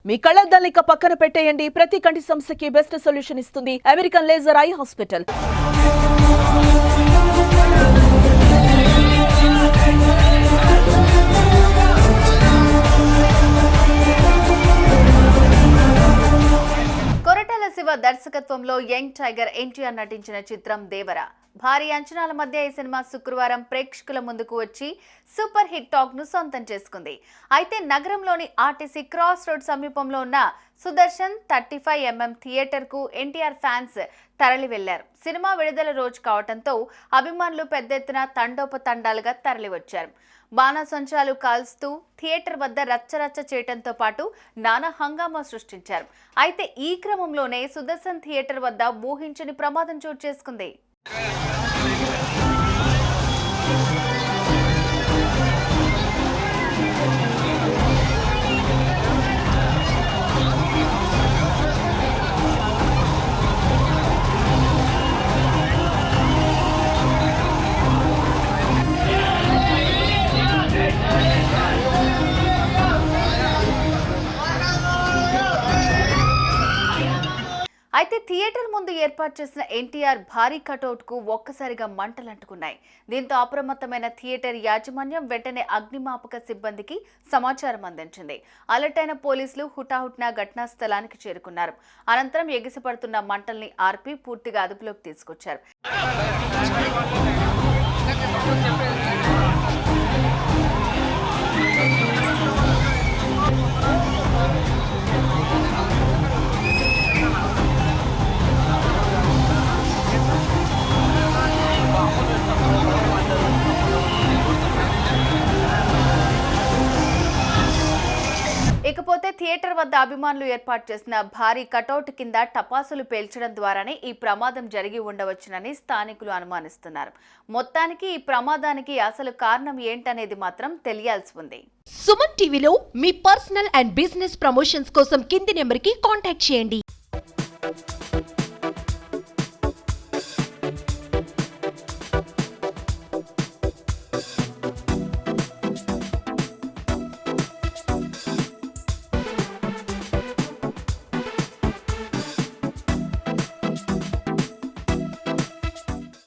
మీ కళ్ళద్దాలిక పక్కన పెట్టేయండి. ప్రతి కంటి సమస్యకి బెస్ట్ సొల్యూషన్ ఇస్తుంది American laser eye hospital. Koratala Shiva దర్శకత్వంలో యంగ్ టైగర్ ఎన్టీఆర్ నటించిన చిత్రం దేవర. భారీ అంచనాల మధ్య ఈ సినిమా శుక్రవారం ప్రేక్షకుల ముందుకు వచ్చి సూపర్ హిట్ టాక్ ను సొంతం చేసుకుంది. అయితే నగరంలోని ఆర్టీసీ క్రాస్ రోడ్ సమీపంలో ఉన్న సుదర్శన్ 35mm థియేటర్ కు ఎన్టీఆర్ ఫ్యాన్స్ తరలి వెళ్లారు. సినిమా విడుదల రోజు కావడంతో అభిమానులు పెద్ద ఎత్తున తండోపతండాలుగా తరలివచ్చారు. బాణసంచాలు కాల్స్తూ థియేటర్ వద్ద రచ్చరచ్చ చేయడంతో పాటు నానా హంగామా సృష్టించారు. అయితే ఈ క్రమంలోనే సుదర్శన్ థియేటర్ వద్ద ఊహించని ప్రమాదం చోటు చేసుకుంది. అయితే థియేటర్ ముందు ఏర్పాటు చేసిన ఎన్టీఆర్ భారీ కటౌట్ కు ఒక్కసారిగా మంటలంటుకున్నాయి. దీంతో అప్రమత్తమైన థియేటర్ యాజమాన్యం వెంటనే అగ్నిమాపక సిబ్బందికి సమాచారం అందించింది. అలర్ట్ అయిన పోలీసులు హుటాహుటిన ఘటనా స్థలానికి చేరుకున్నారు. అనంతరం ఎగిసిపడుతున్న మంటల్ని ఆర్పి పూర్తిగా అదుపులోకి తీసుకొచ్చారు. ఇకపోతే థియేటర్ వద్ద అభిమానులు ఏర్పాటు చేసిన భారీ కటౌట్ కింద టపాసులు పేల్చడం ద్వారానే ఈ ప్రమాదం జరిగి ఉండవచ్చునని స్థానికులు అనుమానిస్తున్నారు. మొత్తానికి ఈ ప్రమాదానికి అసలు కారణం ఏంటనేది మాత్రం తెలియాల్సి ఉంది. సుమన్ టీవీలో మీ పర్సనల్ అండ్ బిజినెస్ ప్రమోషన్స్ కోసం కింది నెంబర్కి కాంటాక్ట్ చేయండి.